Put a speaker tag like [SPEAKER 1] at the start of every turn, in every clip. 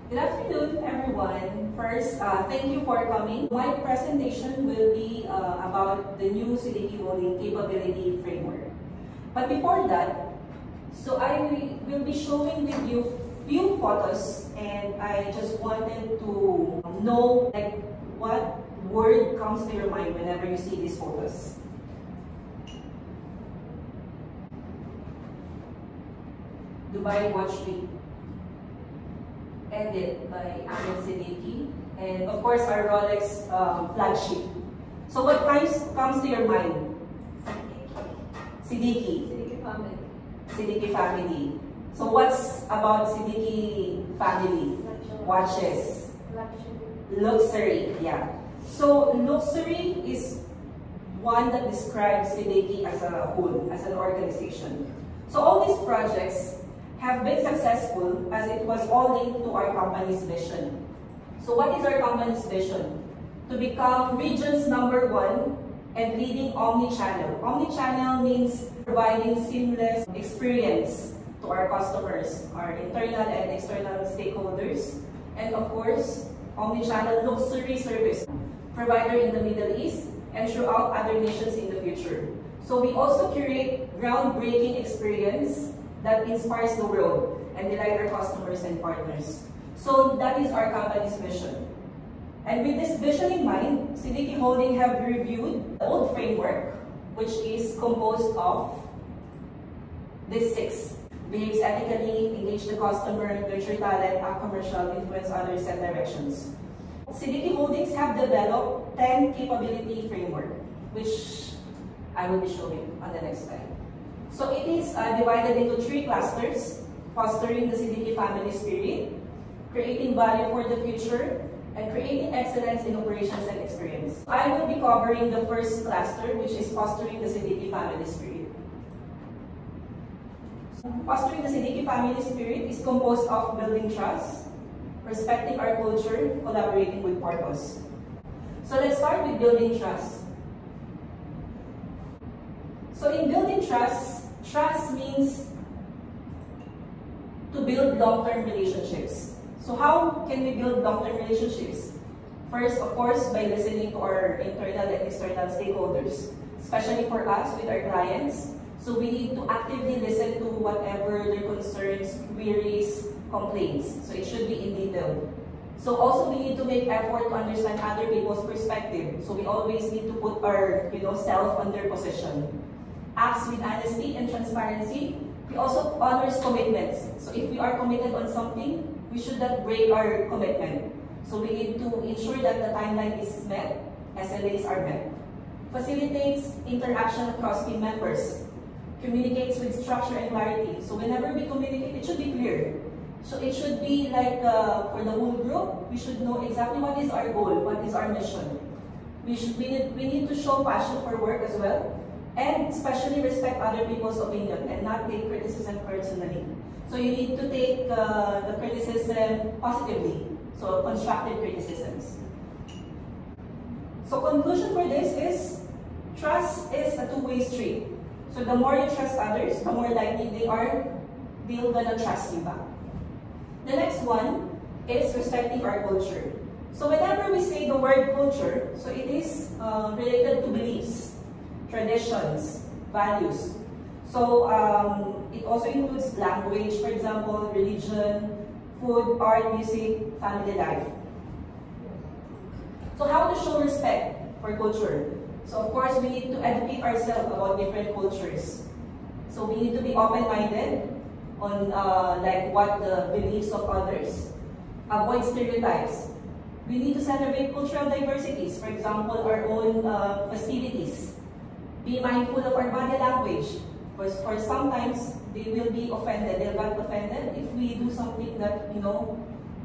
[SPEAKER 1] Good afternoon, everyone. First, thank you for coming. My presentation will be about the new Siddiqui Holding Capability Framework. But before that, so I will be showing with you few photos, and I just wanted to know what word comes to your mind whenever you see these photos. Dubai Watch Week, Edit by Ahmed Siddiqui, and of course our Rolex flagship. So what comes to your mind? Siddiqui.
[SPEAKER 2] Siddiqui family.
[SPEAKER 1] Siddiqui family. So what's about Siddiqui family? Watches. Luxury, yeah. So luxury is one that describes Siddiqui as a whole, as an organization. So all these projects have been successful as it was all linked to our company's vision. So what is our company's vision? To become region's #1 and leading omni-channel. Omni-channel means providing seamless experience to our customers, our internal and external stakeholders, and of course, omni-channel luxury service provider in the Middle East and throughout other nations in the future. So we also curate groundbreaking experience that inspires the world and delight our customers and partners. So that is our company's vision. And with this vision in mind, Siddiqui Holding have reviewed the old framework, which is composed of these 6. Behaves ethically, engage the customer, nurture talent, act commercial, influence others, set directions. Siddiqui Holdings have developed 10 capability framework, which I will be showing on the next slide. So it is divided into 3 clusters: fostering the Siddiqui family spirit, creating value for the future, and creating excellence in operations and experience. I will be covering the first cluster, which is fostering the Siddiqui family spirit. Fostering the Siddiqui family spirit is composed of building trust, respecting our culture, collaborating with purpose. So let's start with building trust. So in building trust means to build long-term relationships. So how can we build long-term relationships? First, of course, by listening to our internal and external stakeholders, especially for us with our clients. So we need to actively listen to whatever their concerns, queries, complaints. So it should be in detail. So also we need to make effort to understand other people's perspective. So we always need to put our self on their position. Acts with honesty and transparency. We also honors commitments. So if we are committed on something, we should not break our commitment. So we need to ensure that the timeline is met, SLAs are met. Facilitates interaction across team members. Communicates with structure and clarity. So whenever we communicate, it should be clear. So it should be like for the whole group, we should know exactly what is our goal, what is our mission. We need to show passion for work as well. And especially respect other people's opinion and not take criticism personally. So you need to take the criticism positively, so constructive criticisms. So conclusion for this is, trust is a two-way street. So the more you trust others, the more likely they're gonna trust you back. The next one is respecting our culture. So whenever we say the word culture, so it is related to beliefs, traditions, values. So it also includes language, for example, religion, food, art, music, family life. So how to show respect for culture? So of course, we need to educate ourselves about different cultures. So we need to be open-minded on what the beliefs of others. Avoid stereotypes. We need to celebrate cultural diversities, for example, our own festivities. Be mindful of our body language. For sometimes they will be offended, they'll get offended if we do something that,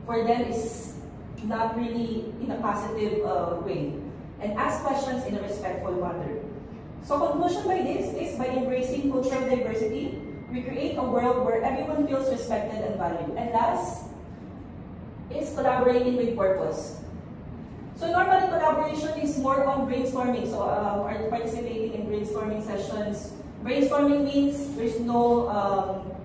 [SPEAKER 1] for them is not really in a positive way. And ask questions in a respectful manner. So conclusion by this is, by embracing cultural diversity, we create a world where everyone feels respected and valued. And last is collaborating with purpose. So normally collaboration is more on brainstorming. So participating in brainstorming sessions. Brainstorming means there's no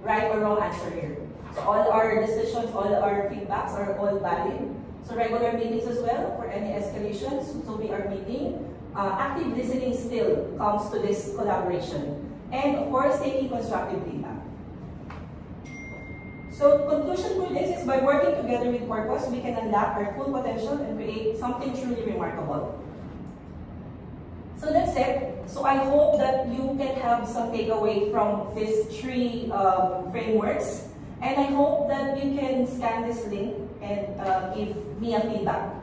[SPEAKER 1] right or wrong answer here. So all our decisions, all our feedbacks are all valid. So regular meetings as well for any escalations. So we are meeting. Active listening still comes to this collaboration. And of course, taking constructive feedback. So conclusion for this is by working together with purpose, we can unlock our full potential and create something truly remarkable. So that's it. So I hope that you can have some takeaway from these three frameworks. And I hope that you can scan this link and give me a feedback